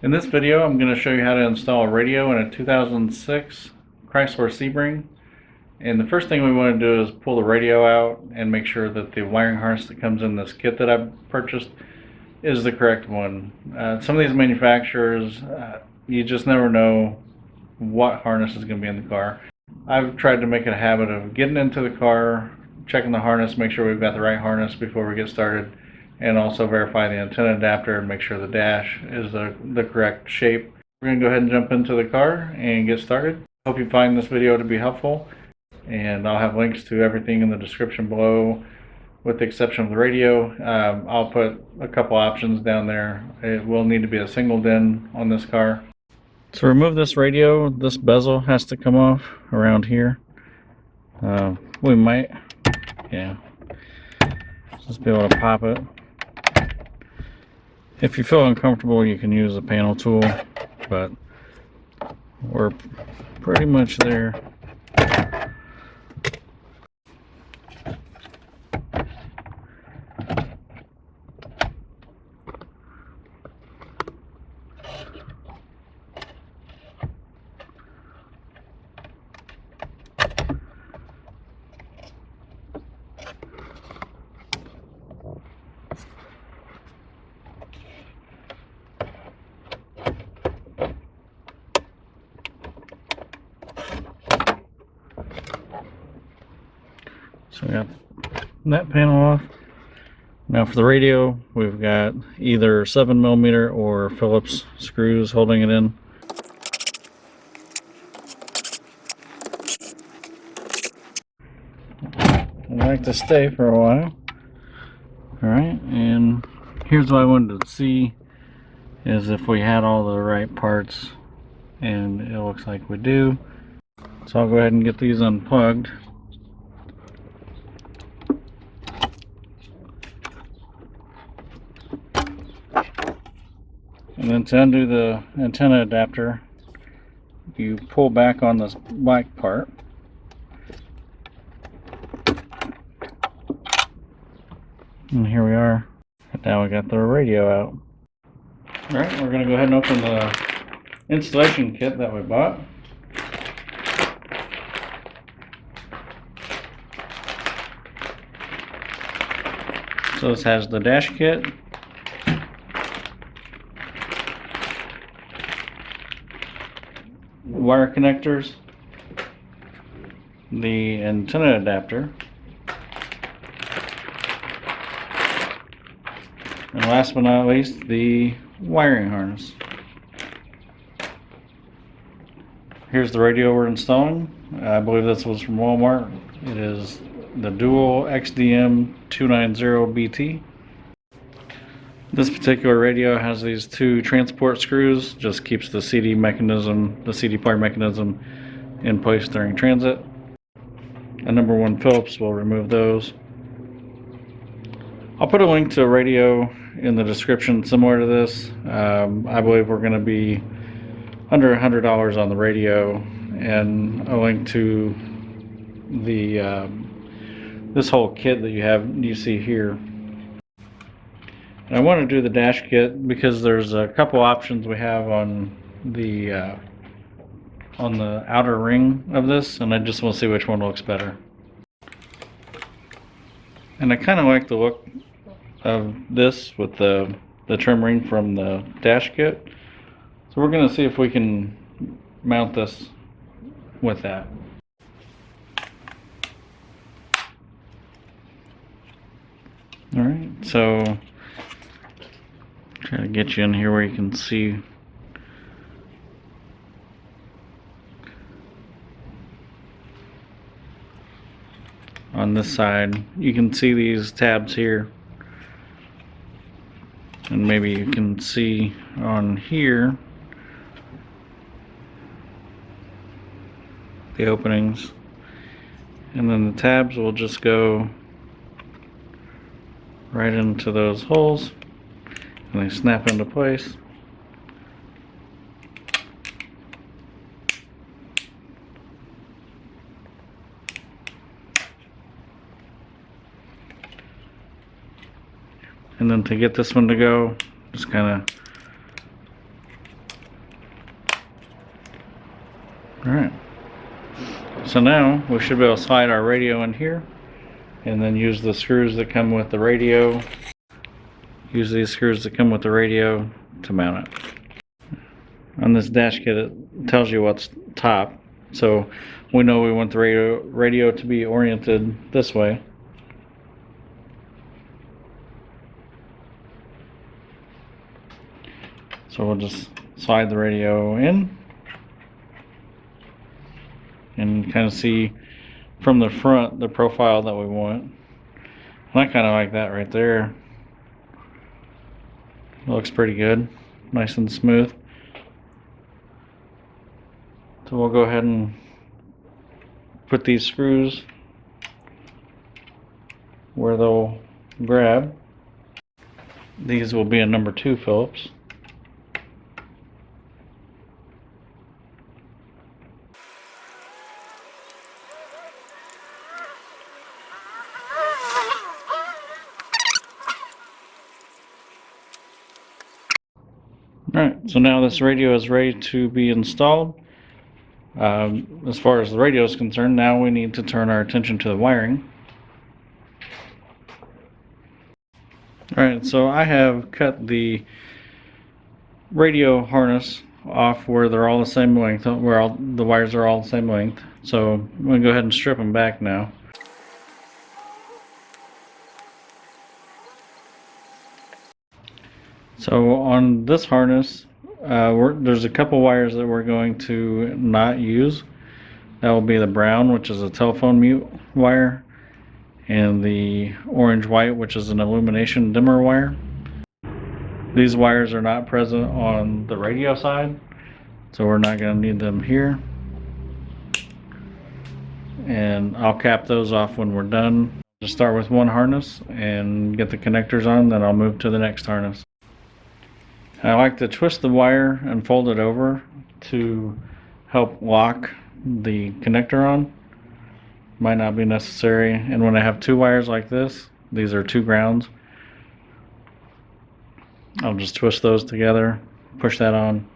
In this video, I'm going to show you how to install a radio in a 2006 Chrysler Sebring. And the first thing we want to do is pull the radio out and make sure that the wiring harness that comes in this kit that I've purchased is the correct one. Some of these manufacturers, you just never know what harness is going to be in the car. I've tried to make it a habit of getting into the car, checking the harness, make sure we've got the right harness before we get started, and also verify the antenna adapter and make sure the dash is the correct shape. We're going to go ahead and jump into the car and get started. Hope you find this video to be helpful, and I'll have links to everything in the description below with the exception of the radio. I'll put a couple options down there. It will need to be a single DIN on this car. To remove this radio, this bezel has to come off around here. We might, just be able to pop it. If you feel uncomfortable, you can use a panel tool, but we're pretty much there. So we got that panel off. Now for the radio, we've got either 7mm or Phillips screws holding it in. I like to stay for a while. Alright, and here's what I wanted to see is if we had all the right parts, and it looks like we do. So I'll go ahead and get these unplugged. And then to undo the antenna adapter, you pull back on this black part. And here we are. And now we got the radio out. Alright, we're going to go ahead and open the installation kit that we bought. So this has the dash kit, wire connectors, the antenna adapter, and last but not least, the wiring harness. Here's the radio we're installing. I believe this was from Walmart. It is the dual XDM 290BT. This particular radio has these two transport screws, just keeps the CD mechanism, the CD player mechanism in place during transit. A number 1 Phillips will remove those. I'll put a link to a radio in the description similar to this. I believe we're going to be under $100 on the radio, and a link to the this whole kit that you see here. And I want to do the dash kit because there's a couple options we have on the outer ring of this, and I just want to see which one looks better. And I kind of like the look of this with the trim ring from the dash kit. So we're going to see if we can mount this with that. Alright, so try to get you in here where you can see. On this side, you can see these tabs here. And maybe you can see on here the openings. And then the tabs will just go right into those holes. And they snap into place. And then to get this one to go, just kind of Alright, so now we should be able to slide our radio in here and then use the screws that come with the radio. Use these screws that come with the radio to mount it. On this dash kit it tells you what's top, so we know we want the radio to be oriented this way. So we'll just slide the radio in and kind of see from the front the profile that we want. And I kind of like that right there. It looks pretty good, nice and smooth. So we'll go ahead and put these screws where they'll grab. These will be a number 2 Phillips. Alright, so now this radio is ready to be installed. As far as the radio is concerned, now we need to turn our attention to the wiring. Alright, so I have cut the radio harness off where they're all the same length, where the wires are all the same length. So I'm going to go ahead and strip them back now. So on this harness, there's a couple wires that we're going to not use. That will be the brown, which is a telephone mute wire, and the orange-white, which is an illumination dimmer wire. These wires are not present on the radio side, so we're not going to need them here. And I'll cap those off when we're done. Just start with one harness and get the connectors on, then I'll move to the next harness. I like to twist the wire and fold it over to help lock the connector on. Might not be necessary. And when I have 2 wires like this, these are 2 grounds, I'll just twist those together, push that on,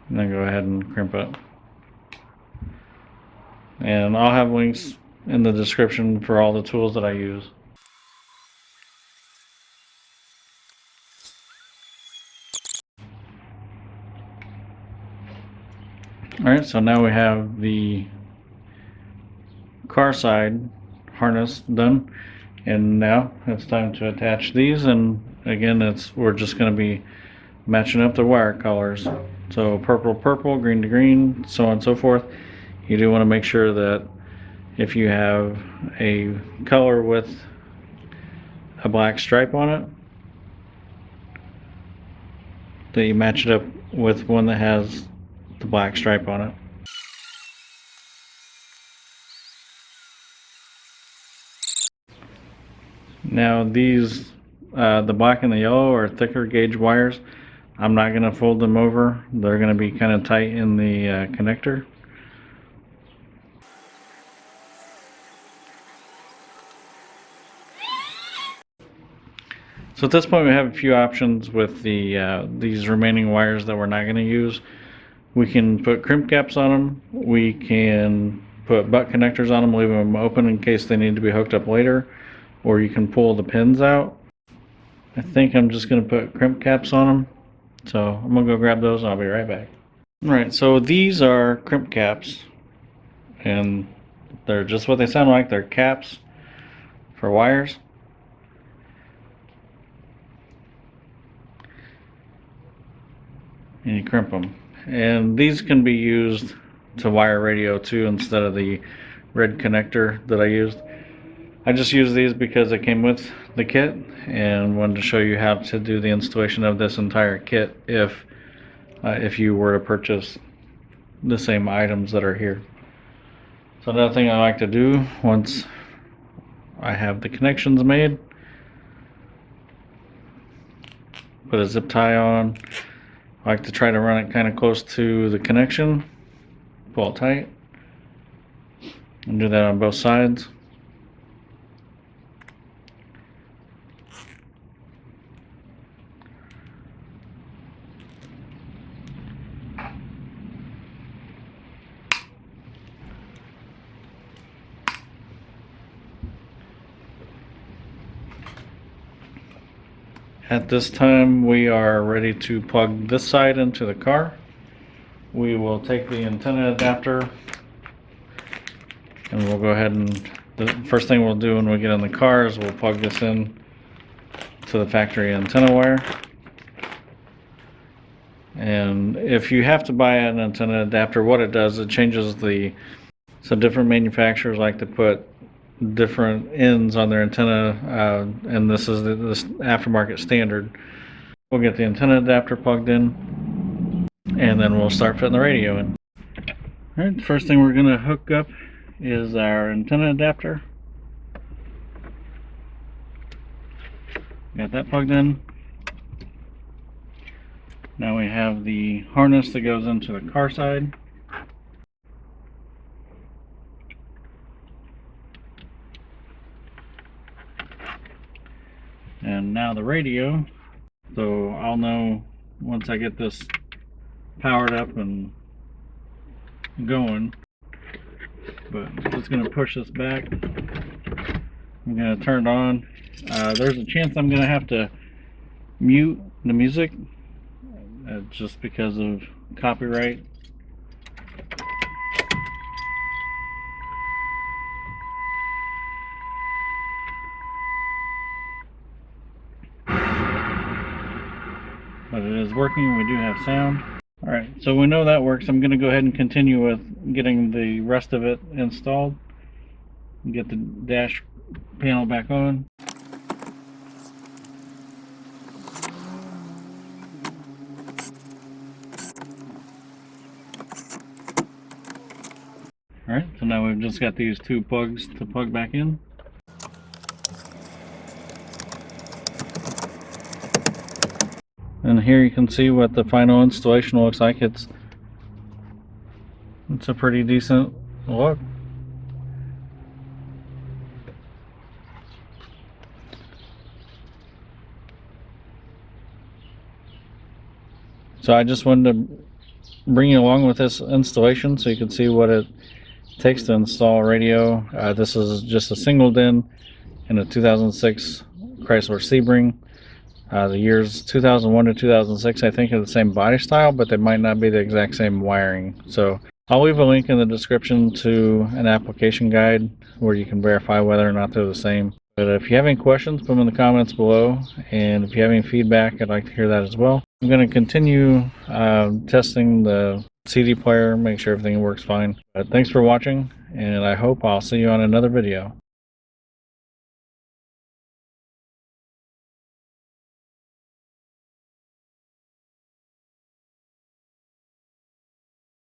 and then go ahead and crimp it. And I'll have links in the description for all the tools that I use. Alright, so now we have the car side harness done, and now it's time to attach these. And again, we're just going to be matching up the wire colors. So purple to purple, green to green, so on and so forth. You do want to make sure that if you have a color with a black stripe on it, that you match it up with one that has the black stripe on it. Now these, the black and the yellow, are thicker gauge wires. I'm not going to fold them over. They're going to be kind of tight in the connector. So at this point we have a few options with these remaining wires that we're not going to use. We can put crimp caps on them. We can put butt connectors on them, leave them open in case they need to be hooked up later. Or you can pull the pins out. I think I'm just going to put crimp caps on them. So I'm going to go grab those and I'll be right back. Alright, so these are crimp caps. And they're just what they sound like. They're caps for wires. And you crimp them. And these can be used to wire radio too, instead of the red connector that I used. I just used these because it came with the kit and wanted to show you how to do the installation of this entire kit if you were to purchase the same items that are here. So another thing I like to do once I have the connections made, put a zip tie on. I like to try to run it kind of close to the connection, pull it tight, and do that on both sides. At this time, we are ready to plug this side into the car. We will take the antenna adapter and we'll go ahead and the first thing we'll do when we get in the car is we'll plug this in to the factory antenna wire. And if you have to buy an antenna adapter, what it does, it changes so different manufacturers like to put different ends on their antenna, and this is this aftermarket standard. We'll get the antenna adapter plugged in, and then we'll start fitting the radio in. Alright, the first thing we're going to hook up is our antenna adapter. Got that plugged in. Now we have the harness that goes into the car side. And now the radio. So I'll know once I get this powered up and going. But I'm just going to push this back. I'm going to turn it on. There's a chance I'm going to have to mute the music just because of copyright. But it is working. We do have sound. Alright, so we know that works. I'm going to go ahead and continue with getting the rest of it installed. Get the dash panel back on. Alright, so now we've just got these two plugs to plug back in. And here you can see what the final installation looks like. It's a pretty decent look. So I just wanted to bring you along with this installation so you can see what it takes to install a radio. This is just a single DIN in a 2006 Chrysler Sebring. The years 2001 to 2006 I think are the same body style, but they might not be the exact same wiring. So I'll leave a link in the description to an application guide where you can verify whether or not they're the same. But if you have any questions, put them in the comments below, and if you have any feedback, I'd like to hear that as well. I'm going to continue testing the CD player, make sure everything works fine. But thanks for watching, and I hope I'll see you on another video.